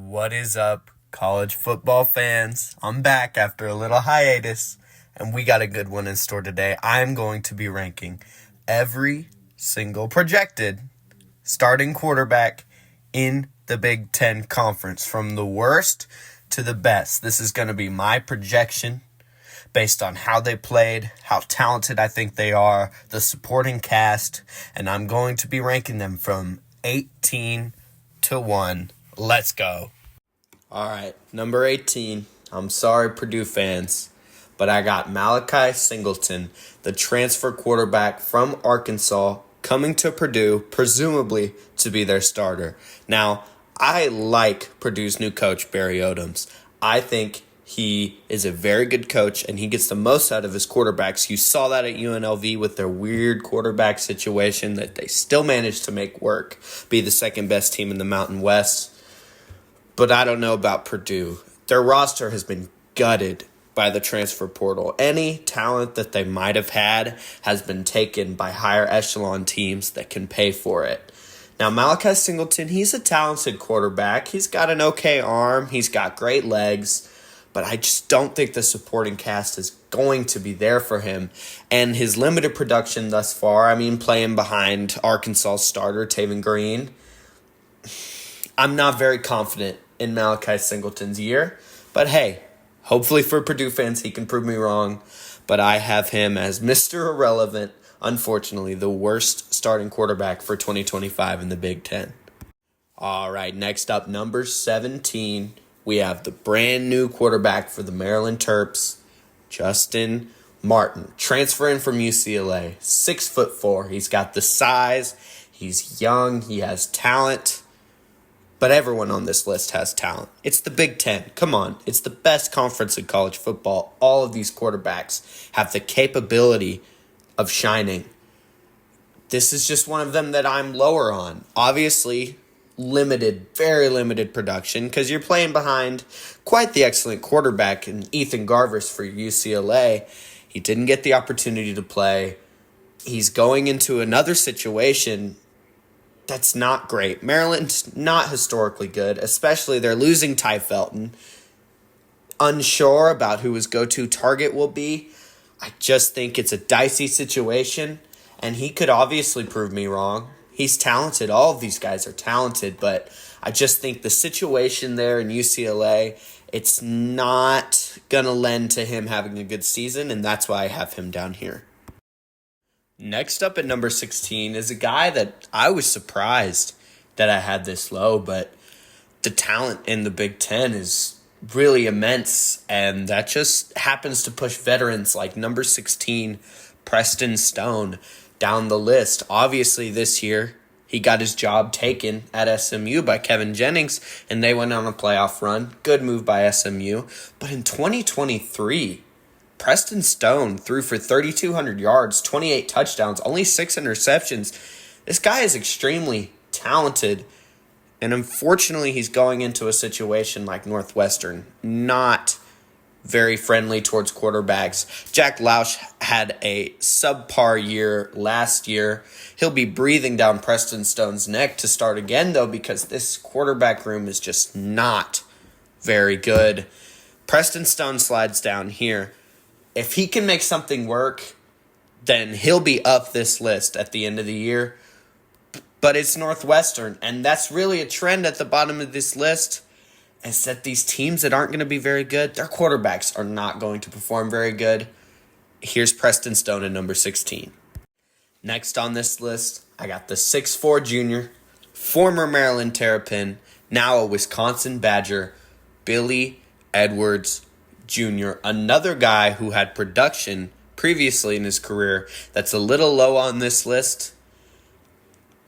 What is up, college football fans? I'm back after a little hiatus, and we got a good one in store today. I'm going to be ranking every single projected starting quarterback in the Big Ten Conference, from the worst to the best. This is going to be my projection based on how they played, how talented I think they are, the supporting cast, and I'm going to be ranking them from 18 to 1. Let's go. All right, number 18. I'm sorry, Purdue fans, but I got Malachi Singleton, the transfer quarterback from Arkansas, coming to Purdue, presumably to be their starter. Now, I like Purdue's new coach, Barry Odoms. I think he is a very good coach, and he gets the most out of his quarterbacks. You saw that at UNLV with their weird quarterback situation that they still managed to make work, be the second best team in the Mountain West. But I don't know about Purdue. Their roster has been gutted by the transfer portal. Any talent that they might have had has been taken by higher echelon teams that can pay for it. Now, Malachi Singleton, he's a talented quarterback. He's got an okay arm. He's got great legs. But I just don't think the supporting cast is going to be there for him. And his limited production thus far, playing behind Arkansas starter Taven Green, I'm not very confident in Malachi Singleton's year. But hey, hopefully for Purdue fans, he can prove me wrong. But I have him as Mr. Irrelevant, unfortunately, the worst starting quarterback for 2025 in the Big Ten. All right, next up, number 17. We have the brand new quarterback for the Maryland Terps, Justin Martin, transferring from UCLA, 6'4". He's got the size, he's young, he has talent, but everyone on this list has talent. It's the Big Ten. Come on, it's the best conference in college football. All of these quarterbacks have the capability of shining. This is just one of them that I'm lower on. Obviously, very limited production, because you're playing behind quite the excellent quarterback in Ethan Garvis for UCLA. He didn't get the opportunity to play. He's going into another situation that's not great. Maryland's not historically good, especially they're losing Ty Felton. Unsure about who his go-to target will be. I just think it's a dicey situation, and he could obviously prove me wrong. He's talented. All of these guys are talented, but I just think the situation there in UCLA, it's not going to lend to him having a good season, and that's why I have him down here. Next up at number 16 is a guy that I was surprised that I had this low, but the talent in the Big Ten is really immense, and that just happens to push veterans like number 16, Preston Stone, down the list. Obviously, this year, he got his job taken at SMU by Kevin Jennings, and they went on a playoff run. Good move by SMU. But in 2023, Preston Stone threw for 3,200 yards, 28 touchdowns, only 6 interceptions. This guy is extremely talented, and unfortunately, he's going into a situation like Northwestern, not very friendly towards quarterbacks. Jack Lausch had a subpar year last year. He'll be breathing down Preston Stone's neck to start again, though, because this quarterback room is just not very good. Preston Stone slides down here. If he can make something work, then he'll be up this list at the end of the year. But it's Northwestern, and that's really a trend at the bottom of this list, is that these teams that aren't going to be very good, their quarterbacks are not going to perform very good. Here's Preston Stone at number 16. Next on this list, I got the 6'4" junior, former Maryland Terrapin, now a Wisconsin Badger, Billy Edwards Jr., another guy who had production previously in his career that's a little low on this list.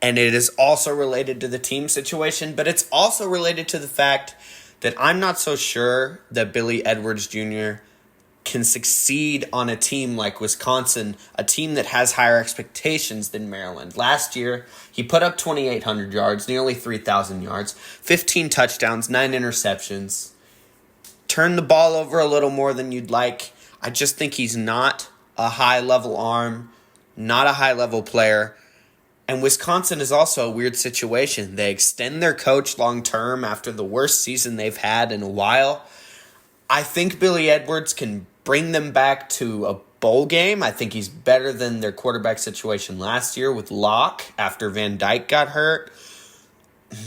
And it is also related to the team situation, but it's also related to the fact that I'm not so sure that Billy Edwards Jr. can succeed on a team like Wisconsin, a team that has higher expectations than Maryland. Last year, he put up 2,800 yards, nearly 3,000 yards, 15 touchdowns, 9 interceptions. Turned the ball over a little more than you'd like. I just think he's not a high-level arm, not a high-level player. And Wisconsin is also a weird situation. They extend their coach long term after the worst season they've had in a while. I think Billy Edwards can bring them back to a bowl game. I think he's better than their quarterback situation last year with Locke after Van Dyke got hurt.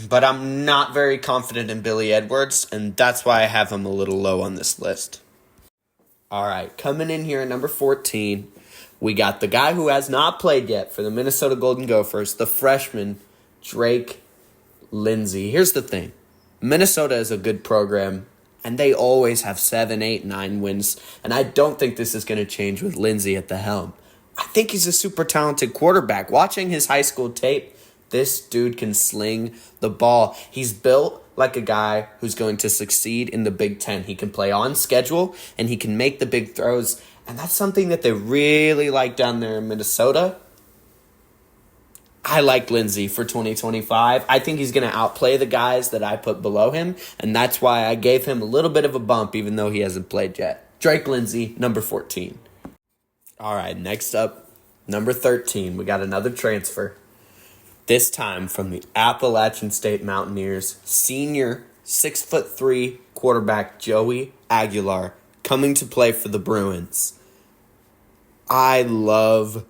But I'm not very confident in Billy Edwards, and that's why I have him a little low on this list. All right, coming in here at number 14, we got the guy who has not played yet for the Minnesota Golden Gophers, the freshman, Drake Lindsey. Here's the thing. Minnesota is a good program, and they always have 7, 8, 9 wins, and I don't think this is going to change with Lindsey at the helm. I think he's a super talented quarterback. Watching his high school tape, this dude can sling the ball. He's built like a guy who's going to succeed in the Big Ten. He can play on schedule, and he can make the big throws, and that's something that they really like down there in Minnesota. I like Lindsey for 2025. I think he's going to outplay the guys that I put below him, and that's why I gave him a little bit of a bump even though he hasn't played yet. Drake Lindsey, number 14. All right, next up, number 13. We got another transfer. This time from the Appalachian State Mountaineers, senior 6'3" quarterback Joey Aguilar coming to play for the Bruins. I love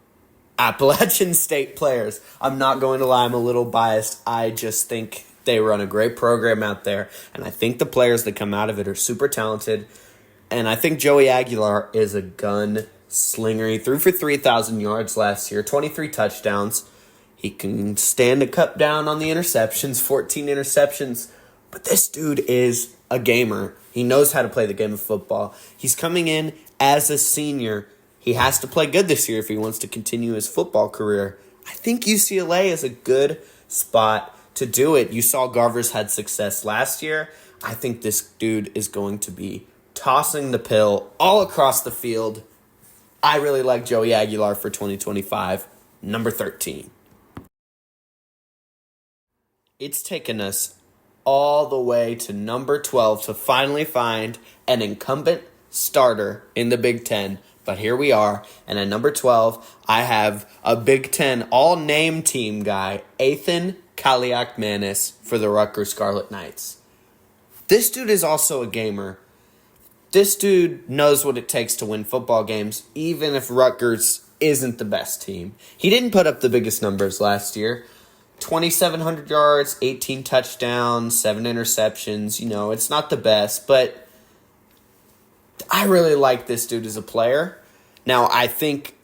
Appalachian State players. I'm not going to lie, I'm a little biased. I just think they run a great program out there, and I think the players that come out of it are super talented, and I think Joey Aguilar is a gun slinger. He threw for 3,000 yards last year, 23 touchdowns. He can stand a cup down on the interceptions, 14 interceptions, but this dude is a gamer. He knows how to play the game of football. He's coming in as a senior. He has to play good this year if he wants to continue his football career. I think UCLA is a good spot to do it. You saw Garvers had success last year. I think this dude is going to be tossing the pill all across the field. I really like Joey Aguilar for 2025, number 13. It's taken us all the way to number 12 to finally find an incumbent starter in the Big Ten. But here we are, and at number 12, I have a Big Ten all-name team guy, Ethan Kaliakmanis for the Rutgers Scarlet Knights. This dude is also a gamer. This dude knows what it takes to win football games, even if Rutgers isn't the best team. He didn't put up the biggest numbers last year. 2,700 yards, 18 touchdowns, 7 interceptions. You know, it's not the best, but I really like this dude as a player. Now, I think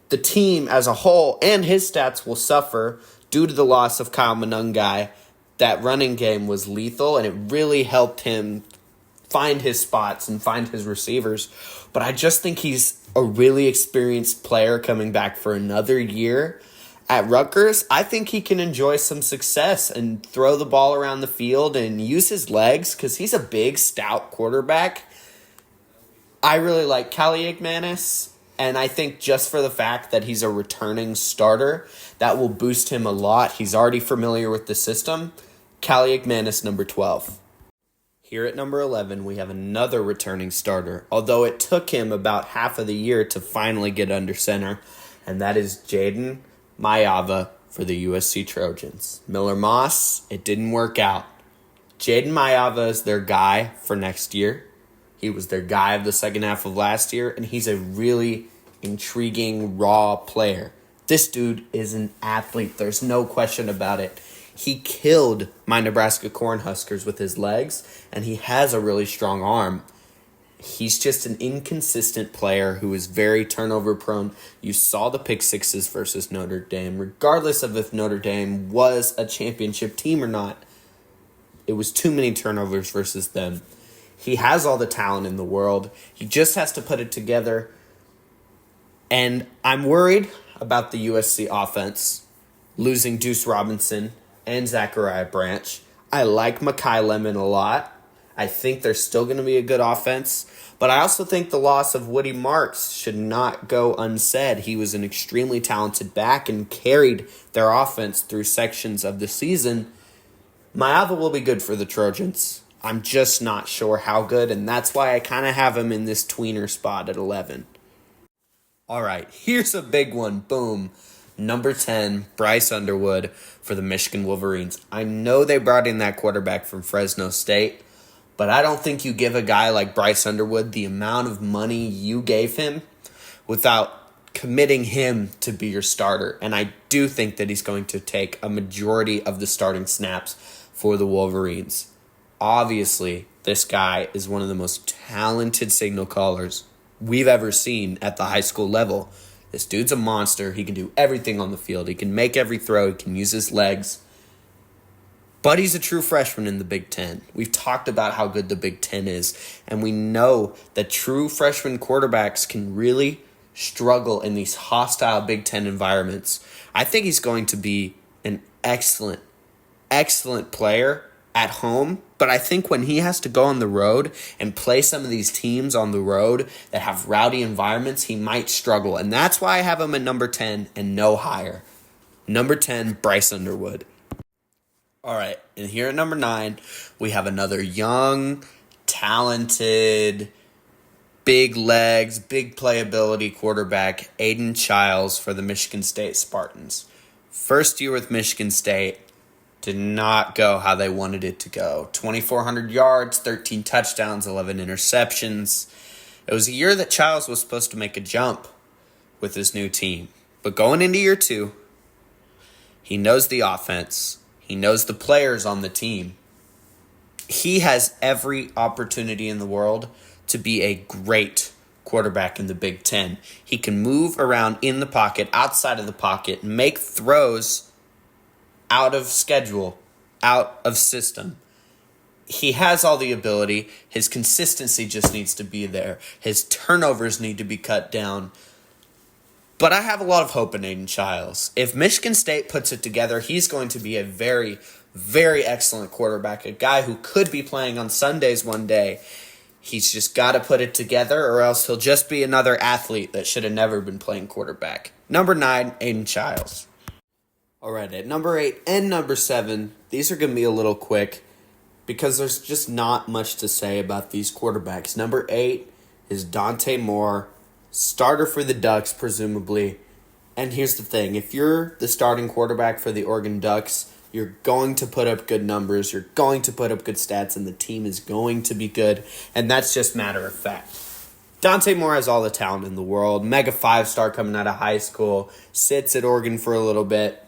the team as a whole and his stats will suffer due to the loss of Kyle Monangai. That running game was lethal, and it really helped him find his spots and find his receivers. But I just think he's a really experienced player coming back for another year. At Rutgers, I think he can enjoy some success and throw the ball around the field and use his legs because he's a big, stout quarterback. I really like Kaliakmanis, and I think just for the fact that he's a returning starter, that will boost him a lot. He's already familiar with the system. Kaliakmanis, number 12. Here at number 11, we have another returning starter, although it took him about half of the year to finally get under center, and that is Jaden Mayava for the USC Trojans. Miller Moss, it didn't work out. Jaden Mayava is their guy for next year. He was their guy of the second half of last year, and he's a really intriguing, raw player. This dude is an athlete. There's no question about it. He killed my Nebraska Cornhuskers with his legs, and he has a really strong arm. He's just an inconsistent player who is very turnover prone. You saw the pick sixes versus Notre Dame. Regardless of if Notre Dame was a championship team or not, it was too many turnovers versus them. He has all the talent in the world. He just has to put it together. And I'm worried about the USC offense, losing Deuce Robinson and Zachariah Branch. I like Makai Lemon a lot. I think they're still going to be a good offense. But I also think the loss of Woody Marks should not go unsaid. He was an extremely talented back and carried their offense through sections of the season. Mayava will be good for the Trojans. I'm just not sure how good, and that's why I kind of have him in this tweener spot at 11. All right, here's a big one. Boom. Number 10, Bryce Underwood for the Michigan Wolverines. I know they brought in that quarterback from Fresno State, but I don't think you give a guy like Bryce Underwood the amount of money you gave him without committing him to be your starter. And I do think that he's going to take a majority of the starting snaps for the Wolverines. Obviously, this guy is one of the most talented signal callers we've ever seen at the high school level. This dude's a monster. He can do everything on the field. He can make every throw. He can use his legs. But he's a true freshman in the Big Ten. We've talked about how good the Big Ten is, and we know that true freshman quarterbacks can really struggle in these hostile Big Ten environments. I think he's going to be an excellent player at home, but I think when he has to go on the road and play some of these teams on the road that have rowdy environments, he might struggle. And that's why I have him at number 10 and no higher. Number 10, Bryce Underwood. All right, and here at number 9, we have another young, talented, big legs, big playability quarterback, Aiden Chiles for the Michigan State Spartans. First year with Michigan State, did not go how they wanted it to go. 2,400 yards, 13 touchdowns, 11 interceptions. It was a year that Chiles was supposed to make a jump with his new team. But going into year 2, he knows the offense. He knows the players on the team. He has every opportunity in the world to be a great quarterback in the Big Ten. He can move around in the pocket, outside of the pocket, make throws out of schedule, out of system. He has all the ability. His consistency just needs to be there. His turnovers need to be cut down. But I have a lot of hope in Aiden Chiles. If Michigan State puts it together, he's going to be a very, very excellent quarterback, a guy who could be playing on Sundays one day. He's just got to put it together, or else he'll just be another athlete that should have never been playing quarterback. Number 9, Aiden Chiles. All right, at number 8 and number 7, these are going to be a little quick because there's just not much to say about these quarterbacks. Number 8 is Dante Moore, starter for the Ducks, presumably. And here's the thing. If you're the starting quarterback for the Oregon Ducks, you're going to put up good numbers, you're going to put up good stats, and the team is going to be good. And that's just matter of fact. Dante Moore has all the talent in the world. Mega 5-star coming out of high school. Sits at Oregon for a little bit.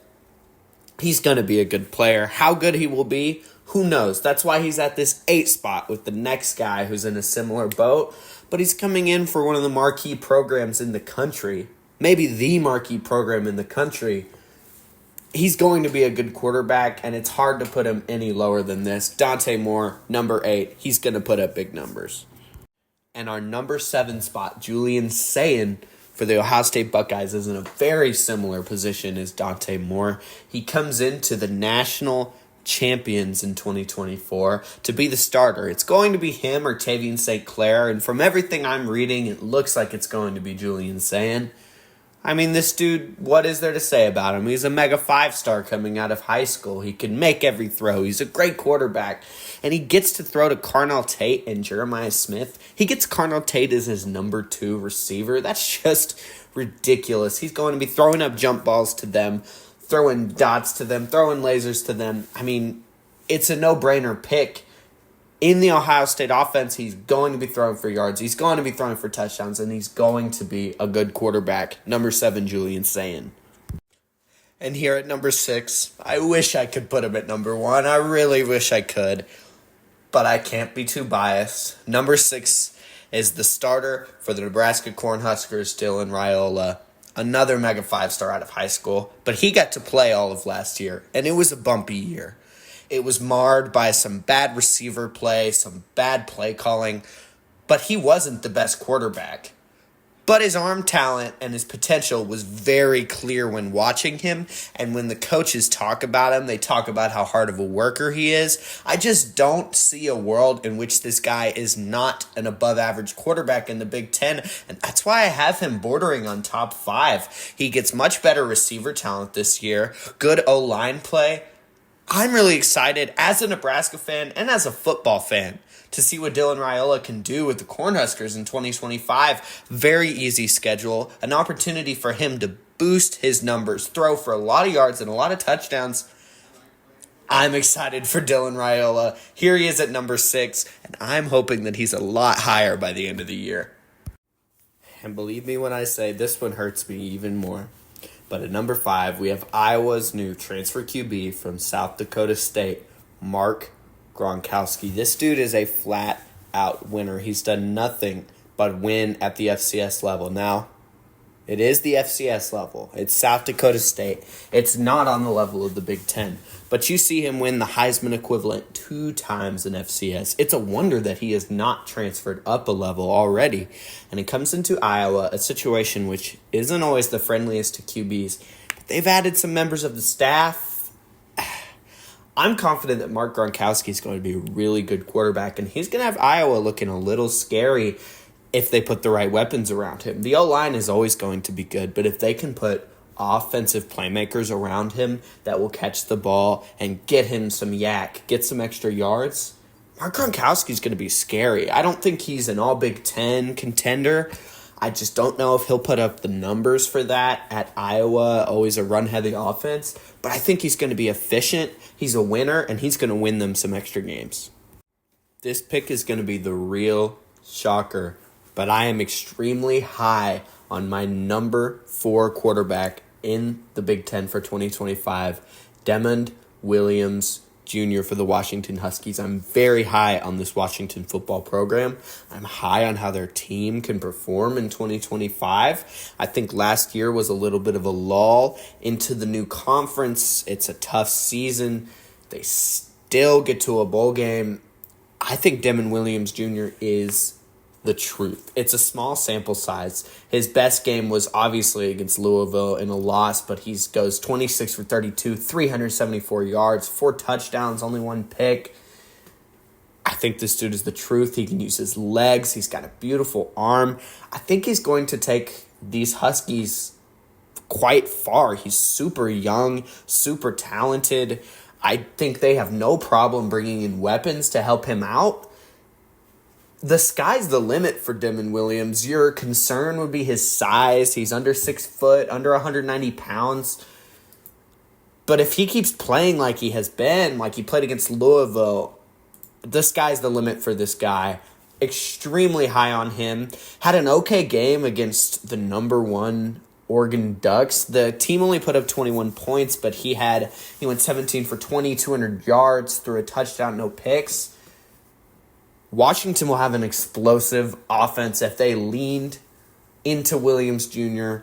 He's going to be a good player. How good he will be, who knows? That's why he's at this 8 spot with the next guy who's in a similar boat. But he's coming in for one of the marquee programs in the country. Maybe the marquee program in the country. He's going to be a good quarterback, and it's hard to put him any lower than this. Dante Moore, number 8. He's going to put up big numbers. And our number 7 spot, Julian Sayin, for the Ohio State Buckeyes, is in a very similar position as Dante Moore. He comes into the national champions in 2024 to be the starter. It's going to be him or Tavian St. Clair, and from everything I'm reading, it looks like it's going to be Julian Sayin. I mean, this dude, what is there to say about him? He's a mega 5-star coming out of high school. He can make every throw. He's a great quarterback. And he gets to throw to Carnell Tate and Jeremiah Smith. He gets Carnell Tate as his number 2 receiver. That's just ridiculous. He's going to be throwing up jump balls to them, throwing dots to them, throwing lasers to them. I mean, it's a no-brainer pick. In the Ohio State offense, he's going to be throwing for yards. He's going to be throwing for touchdowns, and he's going to be a good quarterback. Number 7, Julian Sayin. And here at number 6, I wish I could put him at number 1. I really wish I could, but I can't be too biased. Number 6 is the starter for the Nebraska Cornhuskers, Dylan Raiola. Another mega 5-star out of high school, but he got to play all of last year, and it was a bumpy year. It was marred by some bad receiver play, some bad play calling, but he wasn't the best quarterback. But his arm talent and his potential was very clear when watching him, and when the coaches talk about him, they talk about how hard of a worker he is. I just don't see a world in which this guy is not an above-average quarterback in the Big Ten, and that's why I have him bordering on top 5. He gets much better receiver talent this year, good O-line play. I'm really excited as a Nebraska fan and as a football fan to see what Dylan Raiola can do with the Cornhuskers in 2025. Very easy schedule, an opportunity for him to boost his numbers, throw for a lot of yards and a lot of touchdowns. I'm excited for Dylan Raiola. Here he is at number 6, and I'm hoping that he's a lot higher by the end of the year. And believe me when I say this one hurts me even more. But at number 5, we have Iowa's new transfer QB from South Dakota State, Mark Gronkowski. This dude is a flat-out winner. He's done nothing but win at the FCS level. Now, it is the FCS level. It's South Dakota State. It's not on the level of the Big Ten. But you see him win the Heisman equivalent 2 times in FCS. It's a wonder that he has not transferred up a level already. And it comes into Iowa, a situation which isn't always the friendliest to QBs. But they've added some members of the staff. I'm confident that Mark Gronkowski is going to be a really good quarterback. And he's going to have Iowa looking a little scary if they put the right weapons around him. The O-line is always going to be good, but if they can put offensive playmakers around him that will catch the ball and get him some yak, get some extra yards, Mark Gronkowski is going to be scary. I don't think he's an all-Big Ten contender. I just don't know if he'll put up the numbers for that at Iowa, always a run-heavy offense, but I think he's going to be efficient, he's a winner, and he's going to win them some extra games. This pick is going to be the real shocker, but I am extremely high on my number 4 quarterback in the Big Ten for 2025, Demond Williams Jr. for the Washington Huskies. I'm very high on this Washington football program. I'm high on how their team can perform in 2025. I think last year was a little bit of a lull into the new conference. It's a tough season. They still get to a bowl game. I think Demond Williams Jr. is the truth. It's a small sample size. His best game was obviously against Louisville in a loss, but he goes 26 for 32, 374 yards, 4 touchdowns, only 1 pick. I think this dude is the truth. He can use his legs. He's got a beautiful arm. I think he's going to take these Huskies quite far. He's super young, super talented. I think they have no problem bringing in weapons to help him out. The sky's the limit for Demond Williams. Your concern would be his size. He's under 6 foot, under 190 pounds. But if he keeps playing like he has been, like he played against Louisville, the sky's the limit for this guy. Extremely high on him. Had an okay game against the number 1 Oregon Ducks. The team only put up 21 points, but he went 17 for 20, 200 yards, threw a touchdown, no picks. Washington will have an explosive offense if they leaned into Williams Jr.,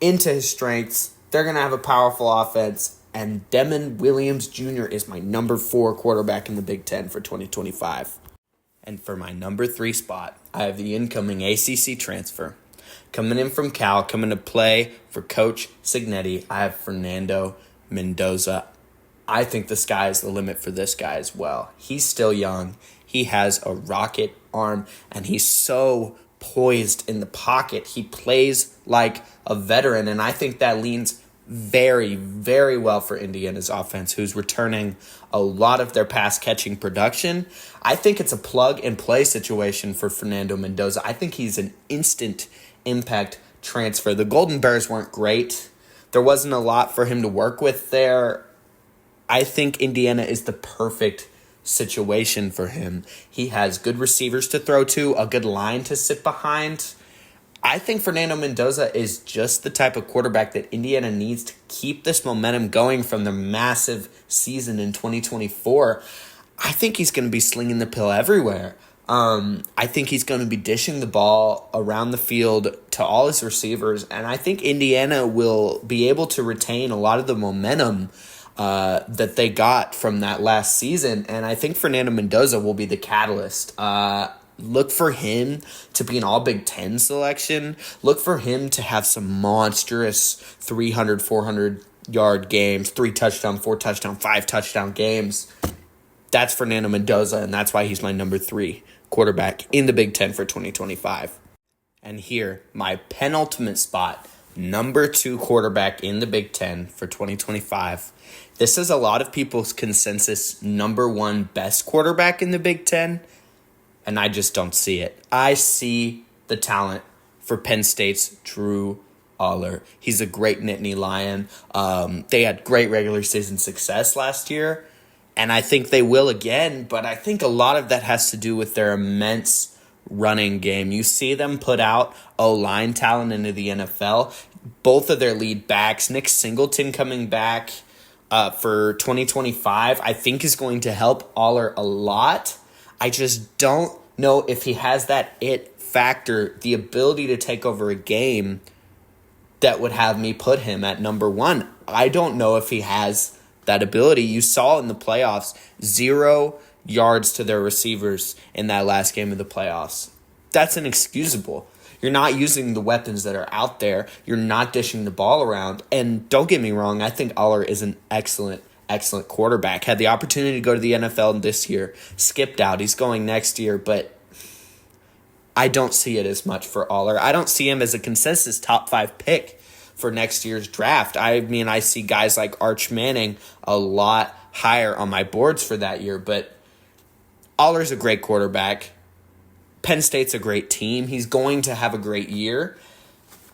into his strengths. They're going to have a powerful offense, and Demond Williams Jr. is my number 4 quarterback in the Big Ten for 2025. And for my number 3 spot, I have the incoming ACC transfer. Coming in from Cal, coming to play for Coach Cignetti, I have Fernando Mendoza. I think the sky is the limit for this guy as well. He's still young. He has a rocket arm, and he's so poised in the pocket. He plays like a veteran, and I think that leans very, very well for Indiana's offense, who's returning a lot of their pass-catching production. I think it's a plug-and-play situation for Fernando Mendoza. I think he's an instant impact transfer. The Golden Bears weren't great. There wasn't a lot for him to work with there. I think Indiana is the perfect situation for him. He has good receivers to throw to, a good line to sit behind. I think Fernando Mendoza is just the type of quarterback that Indiana needs to keep this momentum going from the massive season in 2024. I think he's going to be slinging the pill everywhere. I think he's going to be dishing the ball around the field to all his receivers, and I think Indiana will be able to retain a lot of the momentum that they got from that last season, and I think Fernando Mendoza will be the catalyst. Look for him to be an all-Big Ten selection. Look for him to have some monstrous 300, 400-yard games, 3-touchdown, 4-touchdown, 5-touchdown games. That's Fernando Mendoza, and that's why he's my number 3 quarterback in the Big Ten for 2025. And here, my penultimate spot, number 2 quarterback in the Big Ten for 2025. This is a lot of people's consensus number 1 best quarterback in the Big Ten, and I just don't see it. I see the talent for Penn State's Drew Aller. He's a great Nittany Lion. They had great regular season success last year, and I think they will again, but I think a lot of that has to do with their immense running game. You see them put out O-line talent into the NFL. Both of their lead backs, Nick Singleton coming back for 2025, I think is going to help Aller a lot. I just don't know if he has that it factor, the ability to take over a game that would have me put him at number one. I don't know if he has that ability. You saw in the playoffs, 0 yards to their receivers in that last game of the playoffs. That's inexcusable. You're not using the weapons that are out there. You're not dishing the ball around. And don't get me wrong, I think Aller is an excellent quarterback. Had the opportunity to go to the NFL this year, skipped out. He's going next year, but I don't see it as much for Aller. I don't see him as a consensus top 5 pick for next year's draft. I mean, I see guys like Arch Manning a lot higher on my boards for that year, but Aller's a great quarterback. Penn State's a great team. He's going to have a great year.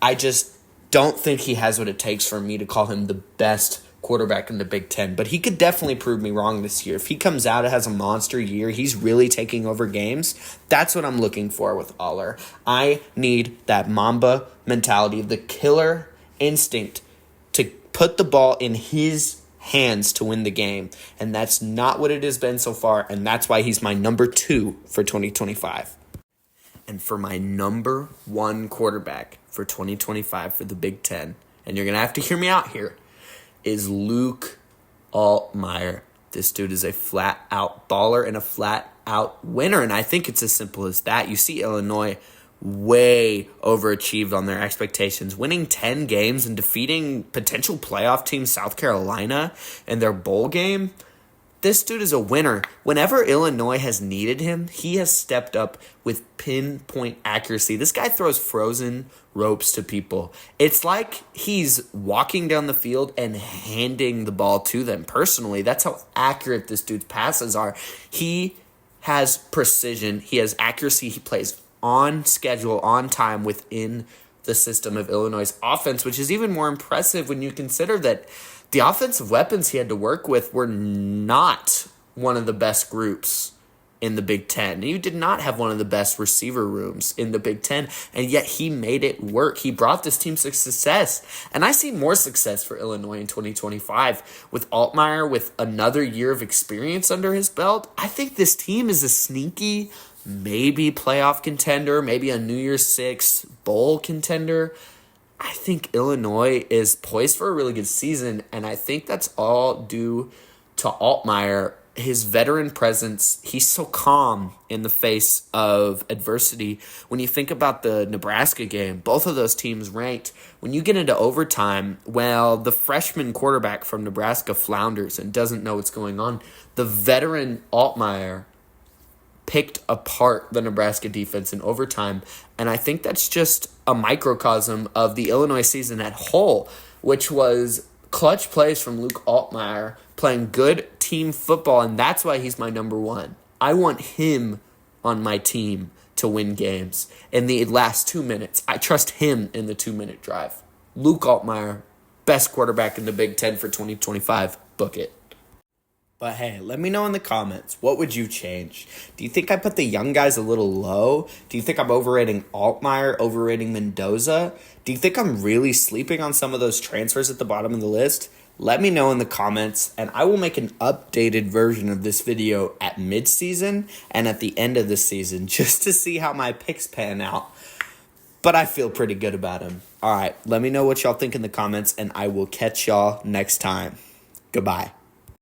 I just don't think he has what it takes for me to call him the best quarterback in the Big Ten, but he could definitely prove me wrong this year. If he comes out and has a monster year, he's really taking over games. That's what I'm looking for with Aller. I need that Mamba mentality, the killer instinct to put the ball in his hands to win the game, and that's not what it has been so far, and that's why he's my number 2 for 2025. And for my number 1 quarterback for 2025 for the Big Ten, and you're going to have to hear me out here, is Luke Altmyer. This dude is a flat-out baller and a flat-out winner, and I think it's as simple as that. You see Illinois way overachieved on their expectations, winning 10 games and defeating potential playoff team South Carolina in their bowl game. This dude is a winner. Whenever Illinois has needed him, he has stepped up with pinpoint accuracy. This guy throws frozen ropes to people. It's like he's walking down the field and handing the ball to them personally. That's how accurate this dude's passes are. He has precision. He has accuracy. He plays on schedule, on time, within the system of Illinois' offense, which is even more impressive when you consider that the offensive weapons he had to work with were not one of the best groups in the Big Ten. You did not have one of the best receiver rooms in the Big Ten, and yet he made it work. He brought this team success, and I see more success for Illinois in 2025. With Altmyer, with another year of experience under his belt, I think this team is a sneaky, maybe playoff contender, maybe a New Year's Six bowl contender. I think Illinois is poised for a really good season, and I think that's all due to Altmyer, his veteran presence. He's so calm in the face of adversity. When you think about the Nebraska game, both of those teams ranked. When you get into overtime, well, the freshman quarterback from Nebraska flounders and doesn't know what's going on. The veteran Altmyer picked apart the Nebraska defense in overtime, and I think that's just a microcosm of the Illinois season at whole, which was clutch plays from Luke Altmyer playing good team football, and that's why he's my number 1. I want him on my team to win games in the last 2 minutes. I trust him in the 2-minute drive. Luke Altmyer, best quarterback in the Big Ten for 2025. Book it. But hey, let me know in the comments, what would you change? Do you think I put the young guys a little low? Do you think I'm overrating Altmyer, overrating Mendoza? Do you think I'm really sleeping on some of those transfers at the bottom of the list? Let me know in the comments, and I will make an updated version of this video at midseason and at the end of the season just to see how my picks pan out. But I feel pretty good about them. All right, let me know what y'all think in the comments, and I will catch y'all next time. Goodbye.